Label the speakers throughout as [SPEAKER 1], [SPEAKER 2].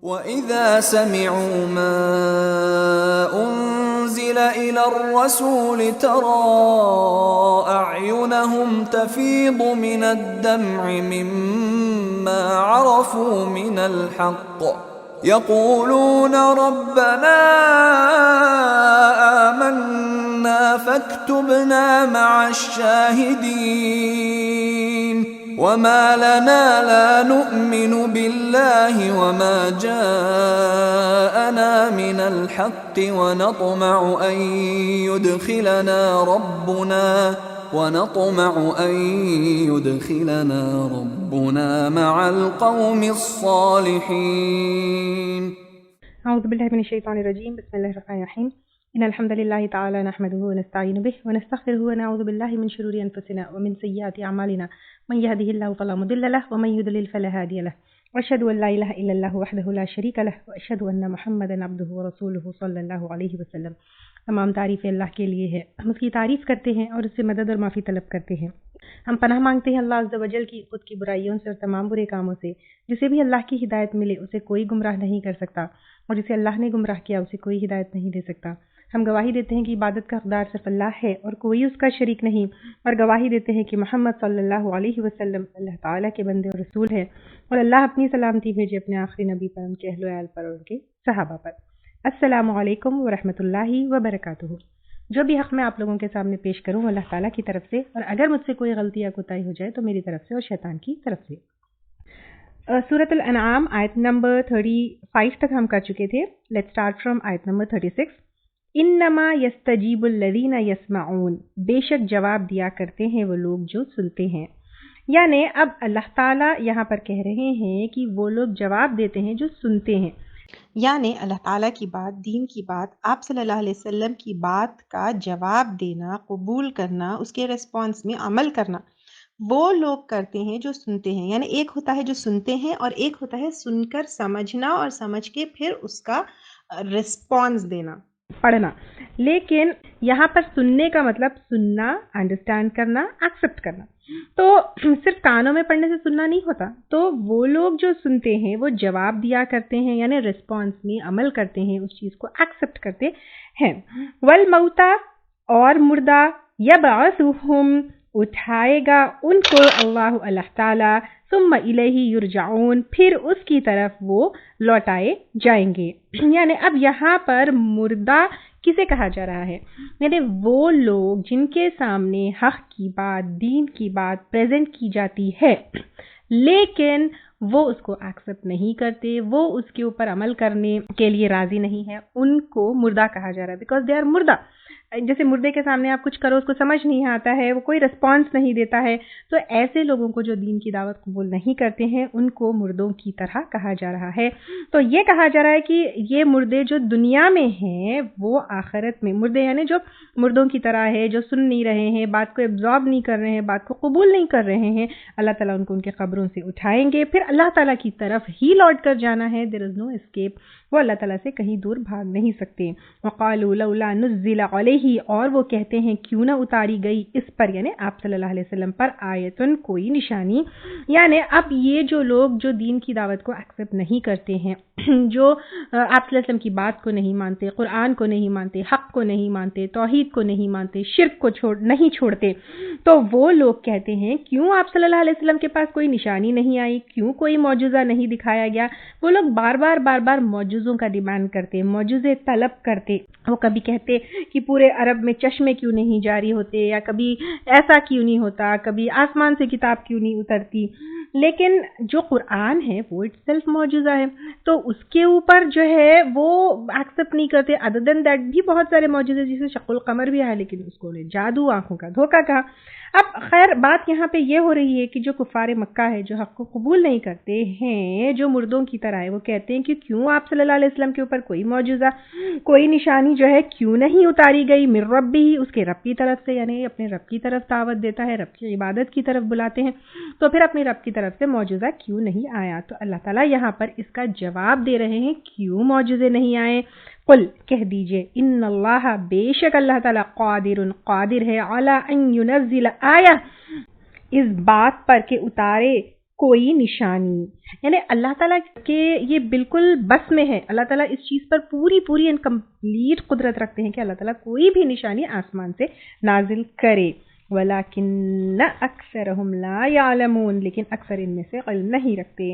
[SPEAKER 1] وَإِذَا سَمِعُوا مَا أُنزِلَ إِلَى الرَّسُولِ تَرَىٰ أَعْيُنَهُمْ تَفِيضُ مِنَ الدَّمْعِ مِمَّا عَرَفُوا مِنَ الْحَقِّ يَقُولُونَ رَبَّنَا آمَنَّا فَاكْتُبْنَا مَعَ الشَّاهِدِينَ وَمَا لَنَا لَا نُؤْمِنُ بِاللَّهِ وَمَا جَاءَنَا مِنَ الْحَقِّ وَنَطْمَعُ أَن يُدْخِلَنَا رَبُّنَا مَعَ الْقَوْمِ الصَّالِحِينَ.
[SPEAKER 2] أعوذ بالله من الشيطان الرجيم. بسم الله الرحمن الرحيم. إن الحمد لله تعالى نحمده ونستعين به ونستغفره ونعوذ بالله من شرور أنفسنا ومن سيئات أعمالنا من يهده الله فلا مضل له ومن يضلل فلا هادي له وأشهد أن لا إله إلا الله وحده لا شريك له وأشهد أن محمدا عبده ورسوله صلى الله عليه وسلم. تمام تعریفیں اللہ کے لیے ہے، ہم اس کی تعریف کرتے ہیں اور اس سے مدد اور معافی طلب کرتے ہیں. ہم پناہ مانگتے ہیں اللہ عز و جل کی خود کی برائیوں سے اور تمام برے کاموں سے. جسے بھی اللہ کی ہدایت ملے اسے کوئی گمراہ نہیں کر سکتا، اور جسے اللہ نے گمراہ کیا اسے کوئی ہدایت نہیں دے سکتا. ہم گواہی دیتے ہیں کہ عبادت کا حقدار صرف اللہ ہے اور کوئی اس کا شریک نہیں، اور گواہی دیتے ہیں کہ محمد صلی اللہ علیہ وسلم اللہ تعالیٰ کے بندے اور رسول ہیں، اور اللہ اپنی سلامتی بھیجے اپنے آخری نبی پر، ان کے اہل و عیال پر اور ان کے صحابہ پر. السلام علیکم ورحمۃ اللہ وبرکاتہ. جو بھی حق میں آپ لوگوں کے سامنے پیش کروں اللہ تعالیٰ کی طرف سے، اور اگر مجھ سے کوئی غلطی یا کوتاہی ہو جائے تو میری طرف سے اور شیطان کی طرف سے. سورۃ الانعام آیت نمبر 35 تک ہم کر چکے تھے. لیٹس اسٹارٹ فرام آیت نمبر 36. انما یستجیب الذین یسمعون، بے شک جواب دیا کرتے ہیں وہ لوگ جو سنتے ہیں. یعنی اب اللہ تعالیٰ یہاں پر کہہ رہے ہیں کہ وہ لوگ جواب دیتے ہیں جو سنتے ہیں. یعنی اللہ تعالیٰ کی بات، دین کی بات، آپ صلی اللہ علیہ وسلم کی بات کا جواب دینا، قبول کرنا، اس کے ریسپانس میں عمل کرنا وہ لوگ کرتے ہیں جو سنتے ہیں. یعنی ایک ہوتا ہے جو سنتے ہیں اور ایک ہوتا ہے سن کر سمجھنا اور سمجھ کے پھر اس کا ریسپانس دینا، پڑھنا. لیکن یہاں پر سننے کا مطلب سننا، انڈرسٹینڈ کرنا، ایکسیپٹ کرنا. تو صرف کانوں میں پڑھنے سے سننا نہیں ہوتا. تو وہ لوگ جو سنتے ہیں وہ جواب دیا کرتے ہیں، یعنی ریسپانس میں عمل کرتے ہیں، اس چیز کو ایکسیپٹ کرتے ہیں. والموتى، اور مردہ، یبعثہم، اٹھائے گا ان کو اللہ تعالیٰ، ثم الیہ یرجعون، پھر اس کی طرف وہ لوٹائے جائیں گے. یعنی اب یہاں پر مردہ کسے کہا جا رہا ہے؟ یعنی وہ لوگ جن کے سامنے حق کی بات، دین کی بات پریزنٹ کی جاتی ہے لیکن وہ اس کو ایکسیپٹ نہیں کرتے، وہ اس کے اوپر عمل کرنے کے لیے راضی نہیں ہے، ان کو مردہ کہا جا رہا ہے. بیکاز دے آر مردہ. جیسے مردے کے سامنے آپ کچھ کرو اس کو سمجھ نہیں آتا ہے، وہ کوئی رسپانس نہیں دیتا ہے. تو ایسے لوگوں کو جو دین کی دعوت قبول نہیں کرتے ہیں ان کو مردوں کی طرح کہا جا رہا ہے. تو یہ کہا جا رہا ہے کہ یہ مردے جو دنیا میں ہیں وہ آخرت میں مردے، یعنی جو مردوں کی طرح ہے، جو سن نہیں رہے ہیں، بات کو ابزارب نہیں کر رہے ہیں، بات کو قبول نہیں کر رہے ہیں، اللہ تعالیٰ ان کو ان کے قبروں سے اٹھائیں گے، پھر اللہ تعالیٰ کی طرف ہی لوٹ کر جانا ہے. دیر از نو اسکیپ. وہ اللہ تعالیٰ سے کہیں دور بھاگ نہیں سکتے. وقالوا لولا نزل علیہ، اور وہ کہتے ہیں کیوں نہ اتاری گئی اس پر، یعنی آپ صلی اللہ علیہ وسلم پر، آیتن، کوئی نشانی. یعنی اب یہ جو لوگ جو دین کی دعوت کو ایکسیپٹ نہیں کرتے ہیں، جو آپ صلی اللہ علیہ وسلم کی بات کو نہیں مانتے، قرآن کو نہیں مانتے، حق کو نہیں مانتے، توحید کو نہیں مانتے، شرک کو نہیں چھوڑتے، تو وہ لوگ کہتے ہیں کیوں آپ صلی اللہ علیہ وسلم کے پاس کوئی نشانی نہیں آئی، کیوں کوئی معجزہ نہیں دکھایا گیا. وہ لوگ بار بار معجزوں کا ڈیمانڈ کرتے، معجزے طلب کرتے. وہ کبھی کہتے کہ پورے عرب میں چشمے کیوں نہیں جاری ہوتے، یا کبھی ایسا کیوں نہیں ہوتا، کبھی آسمان سے کتاب کیوں نہیں اترتی. لیکن جو قرآن ہے وہ اٹ سیلف معجزہ ہے، تو اس کے اوپر جو ہے وہ ایکسیپٹ نہیں کرتے. ادر دین دیٹ بھی بہت سارے معجزے، جیسے شق القمر بھی ہے، لیکن اس کو جادو، آنکھوں کا دھوکہ کہا. اب خیر بات یہاں پہ یہ ہو رہی ہے کہ جو کفار مکہ ہے، جو حق کو قبول نہیں کرتے ہیں، جو مردوں کی طرح ہے، وہ کہتے ہیں کہ کیوں آپ صلی اللہ علیہ وسلم کے اوپر کوئی معجزہ، کوئی نشانی جو ہے کیوں نہیں اتاری گئی. من ربی، اس کے رب کی طرف سے، یعنی اپنے رب کی طرف دعوت دیتا ہے، رب کی عبادت کی طرف بلاتے ہیں، تو پھر اپنے رب کی طرف سے معجزہ کیوں نہیں آیا. تو اللہ تعالیٰ یہاں پر اس کا جواب دے رہے ہیں کیوں معجزے نہیں آئے. قل، کہہ دیجئے، ان اللہ، بے شک اللہ تعالیٰ، قادر ہے، علی ان ینزل آیہ، اس بات پر کہ اتارے کوئی نشانی، یعنی اللہ تعالیٰ کے یہ بالکل بس میں ہے، اللہ تعالیٰ اس چیز پر پوری اینڈ کمپلیٹ قدرت رکھتے ہیں کہ اللہ تعالیٰ کوئی بھی نشانی آسمان سے نازل کرے، وَلَكِنَّ أَكْثَرَهُمْ لَا يَعْلَمُونَ، لیکن اکثر ان میں سے علم نہیں رکھتے۔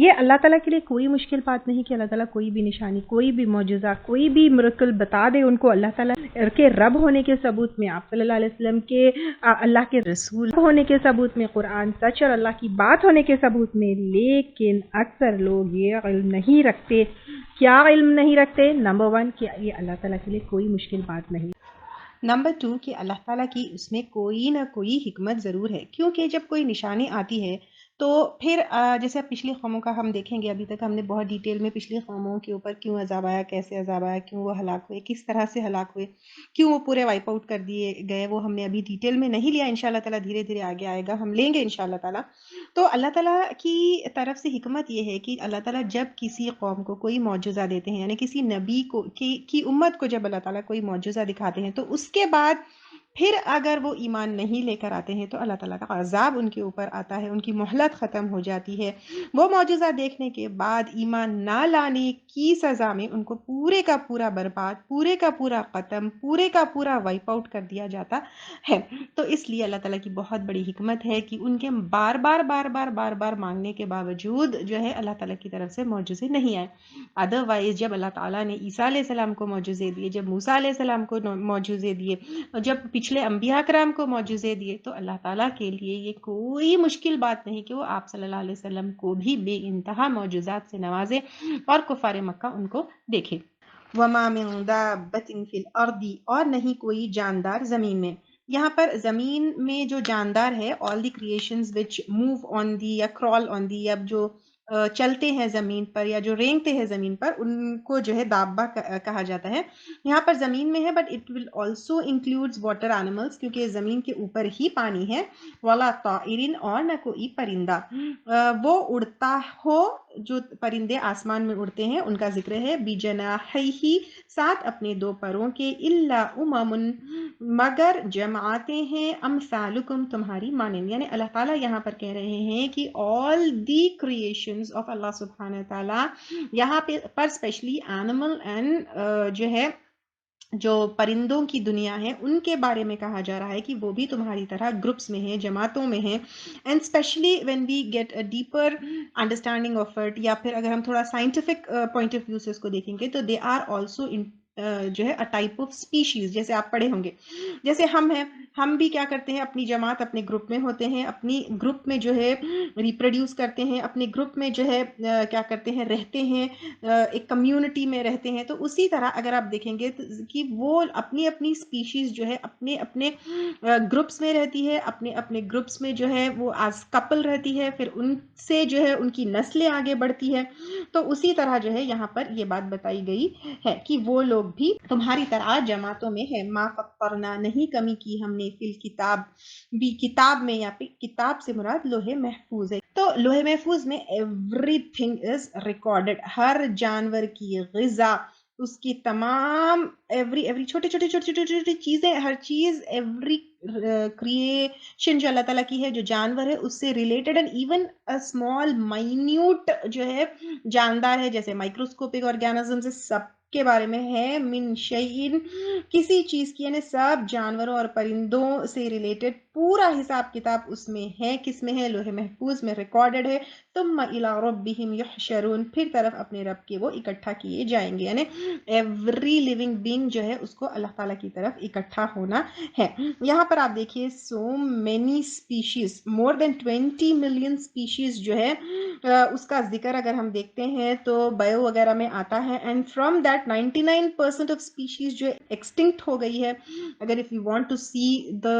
[SPEAKER 2] یہ اللہ تعالیٰ کے لیے کوئی مشکل بات نہیں کہ اللہ تعالیٰ کوئی بھی نشانی، کوئی بھی معجزہ، کوئی بھی مرکل بتا دے ان کو۔ اللہ تعالیٰ کے رب ہونے کے ثبوت میں، آپ صلی اللہ علیہ وسلم کے اللہ کے رسول ہونے کے ثبوت میں، قرآن سچ اور اللہ کی بات ہونے کے ثبوت میں، لیکن اکثر لوگ یہ علم نہیں رکھتے۔ کیا علم نہیں رکھتے؟ نمبر 1 کہ یہ اللہ تعالیٰ کے لیے کوئی مشکل بات نہیں، نمبر 2 کہ اللہ تعالیٰ کی اس میں کوئی نہ کوئی حکمت ضرور ہے، کیونکہ جب کوئی نشانی آتی ہے تو پھر جیسے اب پچھلی قوموں کا ہم دیکھیں گے، ابھی تک ہم نے بہت ڈیٹیل میں پچھلی قوموں کے اوپر کیوں عذاب آیا، کیسے عذاب آیا، کیوں وہ ہلاک ہوئے، کس طرح سے ہلاک ہوئے، کیوں وہ پورے وائپ آؤٹ کر دیے گئے، وہ ہم نے ابھی ڈیٹیل میں نہیں لیا، انشاءاللہ تعالیٰ دھیرے دھیرے آگے آئے گا، ہم لیں گے انشاءاللہ تعالیٰ۔ تو اللہ تعالیٰ کی طرف سے حکمت یہ ہے کہ اللہ تعالیٰ جب کسی قوم کو کوئی معجزہ دیتے ہیں، یعنی کسی نبی کو کی امت کو جب اللہ تعالیٰ کوئی معجزہ دکھاتے ہیں، تو اس کے بعد پھر اگر وہ ایمان نہیں لے کر آتے ہیں تو اللہ تعالیٰ کا عذاب ان کے اوپر آتا ہے، ان کی مہلت ختم ہو جاتی ہے۔ وہ معجزہ دیکھنے کے بعد ایمان نہ لانے کی سزا میں ان کو پورے کا پورا برباد، پورے کا پورا ختم، پورے کا پورا وائپ آؤٹ کر دیا جاتا ہے۔ تو اس لیے اللہ تعالیٰ کی بہت بڑی حکمت ہے کہ ان کے بار بار مانگنے کے باوجود جو ہے اللہ تعالیٰ کی طرف سے معجزے نہیں آئے۔ ادروائز جب اللہ تعالیٰ نے عیسیٰ علیہ السلام کو معجزے دیے، جب موسیٰ علیہ السلام کو معجزے دیے، اور جب پچھلے انبیاء کرام کو معجزے دیے، تو اللہ تعالیٰ کے لیے یہ کوئی مشکل بات نہیں کہ وہ آپ صلی اللہ علیہ وسلم کو بھی بے انتہا معجزات سے نوازے اور کفار مکہ ان کو دیکھے۔ وَمَا مِن دَابَّةٍ فِي الْأَرْضِ، اور نہیں کوئی جاندار زمین میں۔ یہاں پر زمین میں جو جاندار ہے، all the creations which move on the یا crawl on the، یا جو چلتے ہیں زمین پر یا جو رینگتے ہیں زمین پر، ان کو جو ہے دابہ کہا جاتا ہے۔ یہاں پر زمین میں ہے، but it will also includes water animals, کیونکہ زمین کے اوپر ہی پانی ہے۔ وَلَا طَائِرٍ، اور نہ کوئی پرندہ وہ اڑتا ہو، جو پرندے آسمان میں اڑتے ہیں ان کا ذکر ہے، بِجَنَاحَيْهِ، ساتھ اپنے 2 پروں کے، إِلَّا أُمَمٌ، مگر جماعتیں ہیں، امثالکم، تمہاری مانند۔ یعنی اللہ تعالیٰ یہاں پر کہہ رہے ہیں کہ all the creations of اللہ سبحانہ تعالیٰ، یہاں پر اسپیشلی اینیمل اینڈ جو ہے جو پرندوں کی دنیا ہے ان کے بارے میں کہا جا رہا ہے کہ وہ بھی تمہاری طرح گروپس میں ہیں، جماعتوں میں ہیں۔ And especially when we get a deeper understanding of it, یا پھر اگر ہم تھوڑا سائنٹیفک پوائنٹ آف ویو سے اس کو دیکھیں گے تو دے آر آلسو جو ہے ٹائپ آف اسپیشیز، جیسے آپ پڑھے ہوں گے، جیسے ہم ہیں، ہم بھی کیا کرتے ہیں، اپنی جماعت اپنے گروپ میں ہوتے ہیں، اپنی گروپ میں جو ہے ریپروڈیوس کرتے ہیں، اپنے گروپ میں جو ہے کیا کرتے ہیں، رہتے ہیں، ایک کمیونٹی میں رہتے ہیں۔ تو اسی طرح اگر آپ دیکھیں گے کہ وہ اپنی اپنی اسپیشیز جو ہے اپنے اپنے گروپس میں رہتی ہے، اپنے اپنے گروپس میں جو ہے وہ ایز کپل رہتی ہے، پھر ان سے جو ہے ان کی نسلیں آگے بڑھتی ہے۔ تو اسی طرح جو ہے یہاں پر یہ بات بتائی گئی ہے کہ وہ لوگ بھی تمہاری طرح جماعتوں میں ہے۔ ما فطرنا، نہیں کمی کی ہم نے، فی الکتاب، بھی کتاب میں، یا پھر کتاب سے مراد لوح محفوظ ہے۔ تو لوح محفوظ میں ایوری تھنگ از ریکارڈڈ، ہر جانور کی غذا، اس کی تمام ایوری چھوٹی چیزیں، ہر چیز، ایوری کریشن جو اللہ تعالیٰ کی ہے، جو جانور ہے اس سے related, and even small minute جو ہے جاندار ہے، جیسے مائکروسکوپک آرگینزم سے، سب کے بارے میں ہے، من شیئن، کسی چیز کی، یعنی سب جانوروں اور پرندوں سے ریلیٹڈ پورا حساب کتاب اس میں ہے، کس میں ہے، لوح محفوظ میں ریکارڈڈ ہے۔ ثم الی ربہم یحشرون، پھر طرف اپنے رب کے وہ اکٹھا کیے جائیں گے، یعنی ایوری لیونگ بینگ جو ہے اس کو اللہ تعالیٰ کی طرف اکٹھا ہونا ہے۔ یہاں پر آپ دیکھیے so many species، more than 20 million species جو ہے اس کا ذکر اگر ہم دیکھتے ہیں تو بایو وغیرہ میں آتا ہے، and from that 99% of species جو ایکسٹنکٹ ہو گئی ہے۔ اگر if you want to see the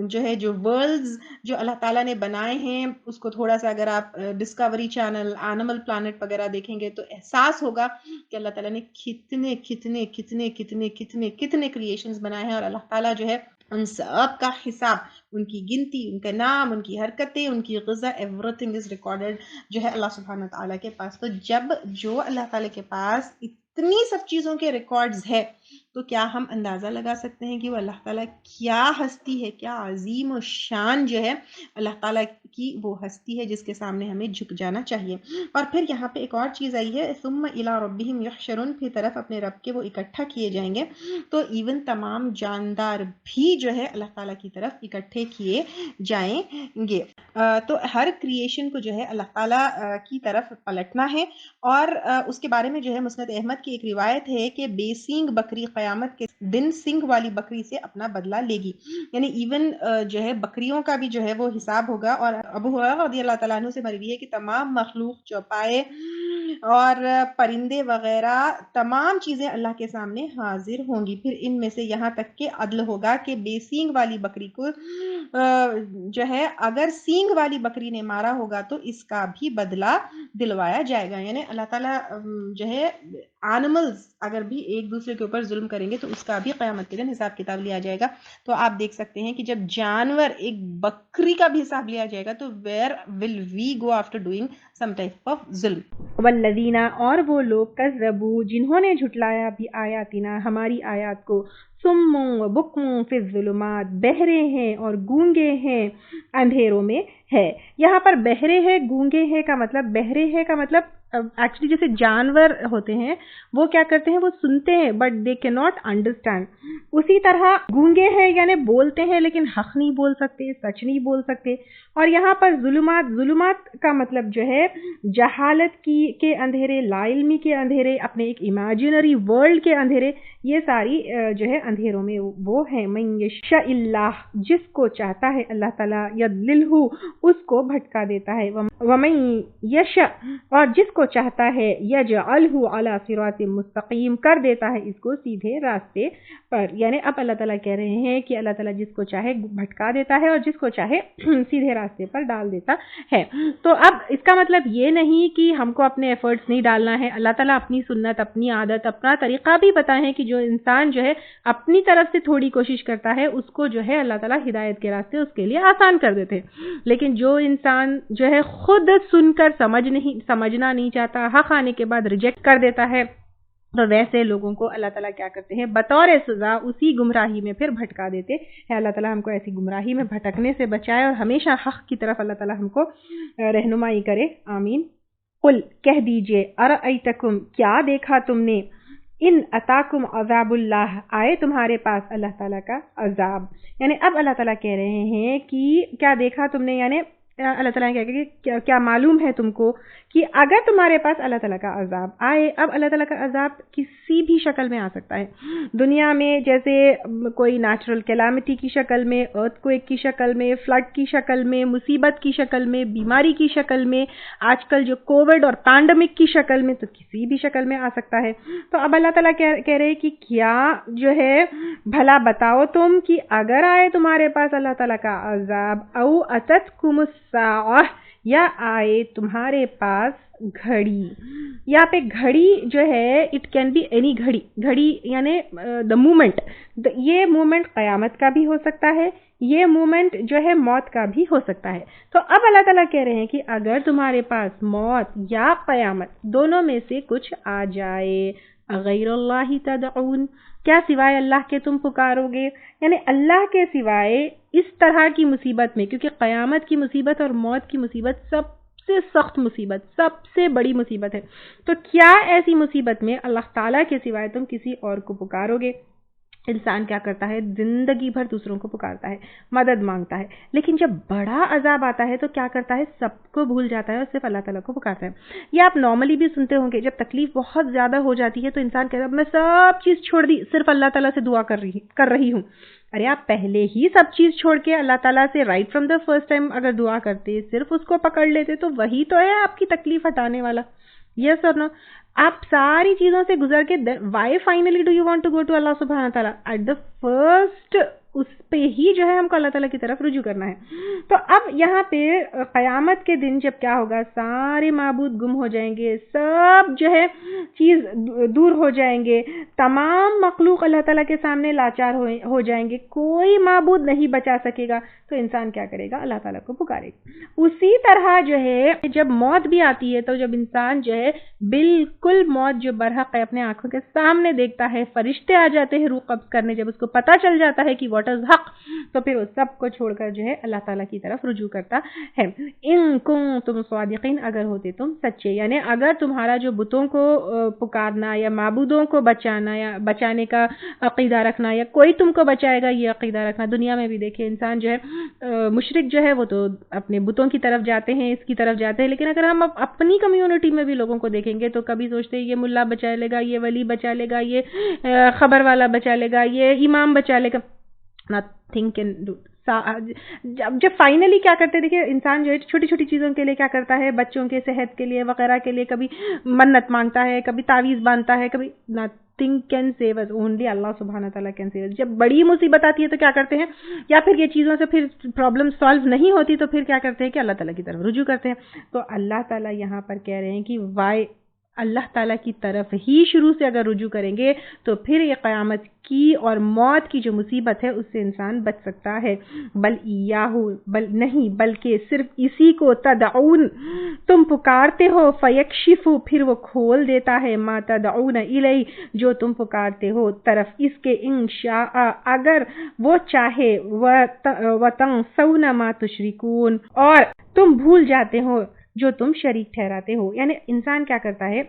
[SPEAKER 2] جو ہے جو worlds جو اللہ تعالیٰ نے بنائے ہیں، اس کو تھوڑا سا اگر آپ ڈسکوری چینل، اینیمل پلانٹ وغیرہ دیکھیں گے تو احساس ہوگا کہ اللہ تعالیٰ نے کتنے کتنے کتنے کتنے کتنے کتنے کریشنز بنائے ہیں، اور اللہ تعالیٰ جو ہے ان سب کا حساب، ان کی گنتی، ان کا نام، ان کی حرکتیں، ان کی غذا، ایوری تھنگ از ریکارڈڈ جو ہے اللہ سبحانہ تعالیٰ کے پاس۔ تو جب جو اللہ تعالیٰ کے پاس اتنی سب چیزوں کے ریکارڈز ہے، تو کیا ہم اندازہ لگا سکتے ہیں کہ وہ اللہ تعالیٰ کیا ہستی ہے، کیا عظیم و شان جو ہے اللہ تعالیٰ کی وہ ہستی ہے جس کے سامنے ہمیں جھک جانا چاہیے۔ اور پھر یہاں پہ ایک اور چیز آئی ہے، ثم الی ربہم یحشرون، پھر طرف اپنے رب کے وہ اکٹھا کیے جائیں گے۔ تو ایون تمام جاندار بھی جو ہے اللہ تعالیٰ کی طرف اکٹھے کیے جائیں گے۔ تو ہر کریشن کو جو ہے اللہ تعالیٰ کی طرف پلٹنا ہے۔ اور اس کے بارے میں جو ہے مسند احمد کی ایک روایت ہے کہ بے سینگ بکری قیامت کے دن سینگ والی بکری سے اپنا بدلہ لے گی، یعنی ایون جو ہے بکریوں کا بھی جو ہے وہ حساب ہوگا۔ اور ابو ہریرہ رضی اللہ تعالیٰ عنہ سے مروی ہے کہ تمام مخلوق، چوپائے اور پرندے وغیرہ تمام چیزیں اللہ کے سامنے حاضر ہوں گی۔ پھر ان میں سے یہاں تک کہ عدل ہوگا کہ بے سینگ والی بکری کو جو ہے اگر سینگ والی بکری نے مارا ہوگا تو اس کا بھی بدلہ دلوایا جائے گا۔ یعنی اللہ تعالیٰ جو ہے اینیملز اگر بھی ایک دوسرے کے اوپر ظلم کریں گے تو اس کا بھی قیامت کے دن حساب کتاب لیا جائے گا۔ تو آپ دیکھ سکتے ہیں کہ جب جانور، ایک بکری کا بھی حساب لیا جائے گا تو where will we go after doing some type of ظلم۔ والذین، اور وہ لوگ کذبوا جنہوں نے جھٹلایا بھی آیاتنا ہماری آیات کو، سم و بکم فی الظلمات، بہرے ہیں اور گونگے ہیں اندھیروں میں ہے۔ یہاں پر بہرے ہے گونگے ہے کا مطلب، بہرے ہے کا مطلب ایکچولی جیسے جانور ہوتے ہیں وہ کیا کرتے ہیں، وہ سنتے ہیں بٹ دے کی ناٹ انڈرسٹینڈ، اسی طرح گونگے ہیں یعنی بولتے ہیں لیکن حق نہیں بول سکتے، سچ نہیں بول سکتے۔ اور یہاں پر ظلمات، ظلمات کا مطلب جو ہے جہالت کے اندھیرے، لا علمی کے اندھیرے، اپنے ایک امیجنری ورلڈ کے اندھیرے، یہ ساری جو ہے اندھیروں میں وہ ہیں۔ من یشاء اللہ، جس کو چاہتا ہے اللہ تعالیٰ، یضللہ، اس کو بھٹکا دیتا ہے، ومن یشاء، اور جس کو چاہتا ہے، یجعلہ علی صراط مستقیم، کر دیتا ہے اس کو سیدھے راستے پر۔ یعنی اب اللہ تعالیٰ کہہ رہے ہیں کہ اللہ تعالیٰ جس کو چاہے بھٹکا دیتا ہے اور جس کو چاہے سیدھے راستے پر ڈال دیتا ہے۔ تو اب اس کا مطلب یہ نہیں کہ ہم کو اپنے ایفرٹس نہیں ڈالنا ہے، اللہ تعالیٰ اپنی سنت، اپنی عادت، اپنا طریقہ بھی بتائیں کہ جو انسان جو ہے اپنی طرف سے تھوڑی کوشش کرتا ہے اس کو جو ہے اللہ تعالیٰ ہدایت کے راستے اس کے لیے آسان کر دیتے ہیں۔ لیکن جو انسان جو ہے خود سن کر سمجھنا نہیں چاہتا، حق آنے کے بعد ریجیکٹ کر دیتا ہے، تو ویسے لوگوں کو اللہ تعالیٰ کیا کرتے ہیں، بطور سزا اسی گمراہی میں پھر بھٹکا دیتے ہیں۔ اللہ تعالیٰ ہم کو ایسی گمراہی میں بھٹکنے سے بچائے اور ہمیشہ حق کی طرف اللہ تعالیٰ ہم کو رہنمائی کرے، آمین۔ قل، کہہ دیجئے، ارأیتکم، کیا دیکھا تم نے، ان اتاکم عذاب اللہ، آئے تمہارے پاس اللہ تعالیٰ کا عذاب۔ یعنی اب اللہ تعالیٰ کہہ رہے ہیں کہ کیا دیکھا تم نے، یعنی اللہ تعالیٰ نے کہا کہ کیا معلوم ہے تم کو کہ اگر تمہارے پاس اللہ تعالیٰ کا عذاب آئے، اب اللہ تعالیٰ کا عذاب کسی بھی شکل میں آ سکتا ہے دنیا میں، جیسے کوئی نیچرل کیلامٹی کی شکل میں، ارتھ کویک کی شکل میں، فلڈ کی شکل میں، مصیبت کی شکل میں، بیماری کی شکل میں، آج کل جو کووڈ اور پینڈمک کی شکل میں، تو کسی بھی شکل میں آ سکتا ہے۔ تو اب اللہ تعالیٰ کہہ رہے کہ کیا جو ہے بھلا بتاؤ تم کہ اگر آئے تمہارے پاس اللہ تعالیٰ کا عذاب، او اتتکم الساعہ، یا آئے تمہارے پاس گھڑی۔ یہاں پہ گھڑی جو ہے اٹ کین بی اینی گھڑی، گھڑی یعنی دا مومنٹ، یہ مومنٹ قیامت کا بھی ہو سکتا ہے، یہ مومنٹ جو ہے موت کا بھی ہو سکتا ہے۔ تو اب اللہ تعالیٰ کہہ رہے ہیں کہ اگر تمہارے پاس موت یا قیامت دونوں میں سے کچھ آ جائے، غیر اللہ تدعون، کیا سوائے اللہ کے تم پکارو گے؟ یعنی اللہ کے سوائے اس طرح کی مصیبت میں، کیونکہ قیامت کی مصیبت اور موت کی مصیبت سب سے سخت مصیبت، سب سے بڑی مصیبت ہے، تو کیا ایسی مصیبت میں اللہ تعالیٰ کے سوائے تم کسی اور کو پکارو گے؟ انسان کیا کرتا ہے، زندگی بھر دوسروں کو پکارتا ہے، مدد مانگتا ہے، لیکن جب بڑا عذاب آتا ہے تو کیا کرتا ہے، سب کو بھول جاتا ہے اور صرف اللہ تعالیٰ کو پکارتا ہے۔ یہ آپ نارملی بھی سنتے ہوں گے، جب تکلیف بہت زیادہ ہو جاتی ہے تو انسان کہتا ہے میں سب چیز چھوڑ دی، صرف اللہ تعالیٰ سے دعا کر رہی ہوں۔ ارے آپ پہلے ہی سب چیز چھوڑ کے اللہ تعالیٰ سے right from the first time اگر دعا کرتے، صرف اس کو پکڑ لیتے، تو وہی تو ہے آپ کی تکلیف ہٹانے والا۔ یس اور نو؟ آپ ساری چیزوں سے گزر کے why finally do you want to go to اللہ سبحانہ تعالیٰ؟ ایٹ دا فرسٹ اس پہ ہی جو ہے ہم کو اللہ تعالیٰ کی طرف رجوع کرنا ہے۔ تو اب یہاں پہ قیامت کے دن جب کیا ہوگا، سارے معبود گم ہو جائیں گے، سب جو ہے چیز دور ہو جائیں گے، تمام مخلوق اللہ تعالیٰ کے سامنے لاچار ہو جائیں گے، کوئی معبود نہیں بچا سکے گا، تو انسان کیا کرے گا، اللہ تعالیٰ کو پکارے گا۔ اسی طرح جو ہے جب موت بھی آتی ہے تو جب انسان جو ہے بالکل موت جو برحق ہے اپنے آنکھوں کے سامنے دیکھتا ہے، فرشتے آ جاتے ہیں روح قبض کرنے، جب اس کو پتہ چل جاتا ہے کہ واٹ از حق, تو پھر اس سب کو چھوڑ کر جو ہے اللہ تعالیٰ کی طرف رجوع کرتا ہے. ان کنتم صادقین, اگر ہوتے تم سچے, یعنی اگر تمہارا جو بتوں کو پکارنا یا معبودوں کو بچانا یا بچانے کا عقیدہ رکھنا یا کوئی تم کو بچائے گا یہ عقیدہ رکھنا. دنیا میں بھی دیکھیں انسان جو ہے مشرک جو ہے وہ تو اپنے بتوں کی طرف جاتے ہیں, اس کی طرف جاتے ہیں, لیکن اگر ہم اپنی کمیونٹی میں بھی لوگوں کو دیکھیں گے تو کبھی سوچتے ہیں یہ ملا بچا لے گا, یہ ولی بچا لے گا, یہ خبر والا بچا لے گا, یہ امام بچا لے گا. nothing can do. جب فائنلی کیا کرتے دیکھیں انسان جو ہے چھوٹی چھوٹی چیزوں کے لیے کیا کرتا ہے, بچوں کے صحت کے لیے وغیرہ کے لیے کبھی منت مانگتا ہے, کبھی تعویذ باندھتا ہے, کبھی nothing can save us, only اللہ سبحانہ تعالیٰ can save us. جب بڑی مصیبت آتی ہے تو کیا کرتے ہیں, یا پھر یہ چیزوں سے پھر پرابلم سالو نہیں ہوتی تو پھر کیا کرتے ہیں کہ اللہ تعالیٰ کی طرف رجوع کرتے ہیں. تو اللہ تعالیٰ یہاں پر کہہ رہے ہیں کہ وائی اللہ تعالیٰ کی طرف ہی شروع سے اگر رجوع کریں گے تو پھر یہ قیامت کی اور موت کی جو مصیبت ہے اس سے انسان بچ سکتا ہے. نہیں بلکہ صرف اسی کو تدعون تم پکارتے ہو, فیکشف پھر وہ کھول دیتا ہے, ما تدعون الی جو تم پکارتے ہو طرف اس کے, انشاء اگر وہ چاہے, وتنسون ما تشرکون اور تم بھول جاتے ہو جو تم شریک ٹھہراتے ہو. یعنی انسان کیا کرتا ہے,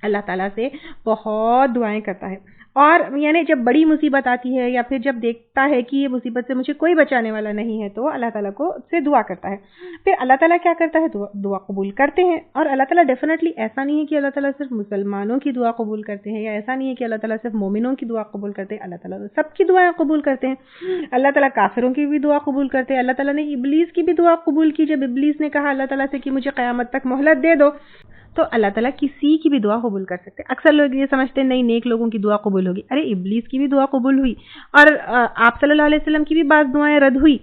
[SPEAKER 2] اللہ تعالیٰ سے بہت دعائیں کرتا ہے, اور یعنی جب بڑی مصیبت آتی ہے یا پھر جب دیکھتا ہے کہ یہ مصیبت سے مجھے کوئی بچانے والا نہیں ہے تو اللہ تعالیٰ کو سے دعا کرتا ہے. پھر اللہ تعالیٰ کیا کرتا ہے, دعا قبول کرتے ہیں. اور اللہ تعالیٰ ڈیفینیٹلی ایسا نہیں ہے کہ اللہ تعالیٰ صرف مسلمانوں کی دعا قبول کرتے ہیں, یا ایسا نہیں ہے کہ اللہ تعالیٰ صرف مومنوں کی دعا قبول کرتے ہیں. اللہ تعالیٰ سب کی دعائیں قبول کرتے ہیں. اللہ تعالیٰ کافروں کی بھی دعا قبول کرتے ہیں. اللہ تعالیٰ نے ابلیس کی بھی دعا قبول کی جب ابلیس نے کہا اللہ تعالیٰ سے کہ مجھے قیامت تک مہلت دے دو, تو اللہ تعالیٰ کسی کی بھی دعا قبول کر سکتے. اکثر لوگ یہ سمجھتے ہیں نہیں نیک لوگوں کی دعا قبول ہوگی. ارے ابلیس کی بھی دعا قبول ہوئی, اور آپ صلی اللہ علیہ وسلم کی بھی بعض دعائیں رد ہوئی.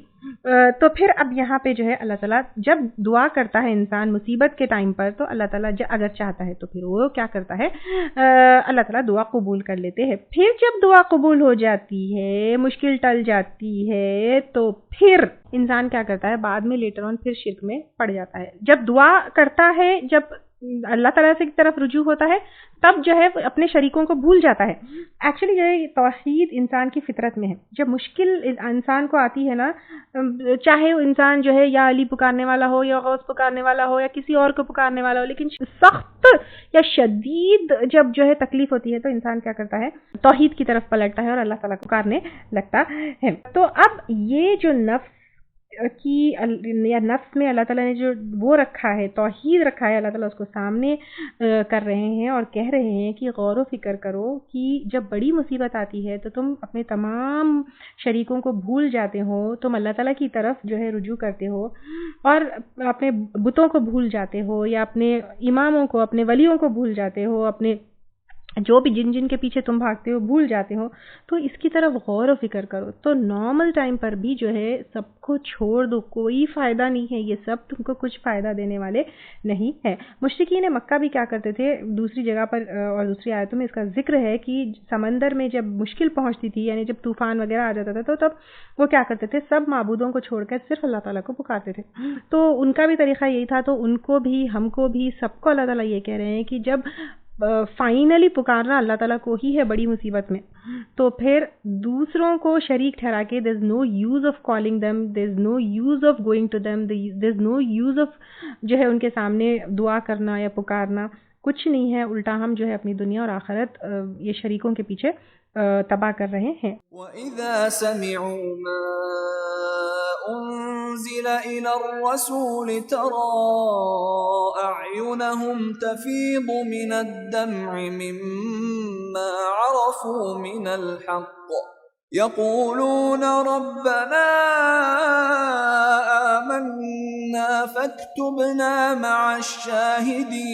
[SPEAKER 2] تو پھر اب یہاں پہ جو ہے اللہ تعالیٰ جب دعا کرتا ہے انسان مصیبت کے ٹائم پر, تو اللہ تعالیٰ اگر چاہتا ہے تو پھر وہ کیا کرتا ہے, اللہ تعالیٰ دعا قبول کر لیتے ہیں. پھر جب دعا قبول ہو جاتی ہے, مشکل ٹل جاتی ہے, تو پھر انسان کیا کرتا ہے, بعد میں لیٹر آن پھر شرک میں پڑ جاتا ہے. جب دعا کرتا ہے, جب اللہ تعالیٰ سے کی طرف رجوع ہوتا ہے, تب جو ہے اپنے شریکوں کو بھول جاتا ہے. ایکچولی جو ہے توحید انسان کی فطرت میں ہے. جب مشکل انسان کو آتی ہے نا, چاہے وہ انسان جو ہے یا علی پکارنے والا ہو, یا غوث پکارنے والا ہو, یا کسی اور کو پکارنے والا ہو, لیکن سخت یا شدید جب جو ہے تکلیف ہوتی ہے تو انسان کیا کرتا ہے, توحید کی طرف پلٹتا ہے اور اللہ تعالیٰ کو پکارنے لگتا ہے. تو اب یہ جو نفس کی یا نفس میں اللہ تعالیٰ نے جو وہ رکھا ہے, توحید رکھا ہے, اللہ تعالیٰ اس کو سامنے کر رہے ہیں اور کہہ رہے ہیں کہ غور و فکر کرو کہ جب بڑی مصیبت آتی ہے تو تم اپنے تمام شریکوں کو بھول جاتے ہو, تم اللہ تعالیٰ کی طرف جو ہے رجوع کرتے ہو, اور اپنے بتوں کو بھول جاتے ہو, یا اپنے اماموں کو, اپنے ولیوں کو بھول جاتے ہو, اپنے جو بھی جن کے پیچھے تم بھاگتے ہو بھول جاتے ہو. تو اس کی طرف غور و فکر کرو. تو نارمل ٹائم پر بھی جو ہے سب کو چھوڑ دو, کوئی فائدہ نہیں ہے, یہ سب تم کو کچھ فائدہ دینے والے نہیں ہے. مشرکین مکہ بھی کیا کرتے تھے, دوسری جگہ پر اور دوسری آیتوں میں اس کا ذکر ہے کہ سمندر میں جب مشکل پہنچتی تھی, یعنی جب طوفان وغیرہ آ جاتا تھا, تو تب وہ کیا کرتے تھے, سب معبودوں کو چھوڑ کر صرف اللہ تعالیٰ کو پکارتے تھے. تو ان کا بھی طریقہ یہی تھا. تو ان کو بھی, ہم کو بھی, سب کو اللہ تعالیٰ یہ کہہ رہے ہیں کہ جب فائنلی پکارنا اللہ تعالیٰ کو ہی ہے بڑی مصیبت میں, تو پھر دوسروں کو شریک ٹھہرا کے there is no use of calling them, there is no use of going to them, there is no use of جو ہے ان کے سامنے دعا کرنا یا پکارنا, کچھ نہیں ہے. الٹا ہم جو ہے اپنی دنیا اور آخرت یہ شریکوں کے پیچھے تباہ کر رہے ہیں.
[SPEAKER 1] وَإِذَا سَمِعُوا مَا أُنزِلَ إِلَى الرَّسُولِ تَرَىٰ أَعْيُنَهُمْ تَفِيضُ مِنَ الدَّمْعِ مِمَّا عَرَفُوا مِنَ الْحَقِّ يَقُولُونَ رَبَّنَا آمَنَّا فَاكْتُبْنَا مَعَ الشَّاهِدِينَ.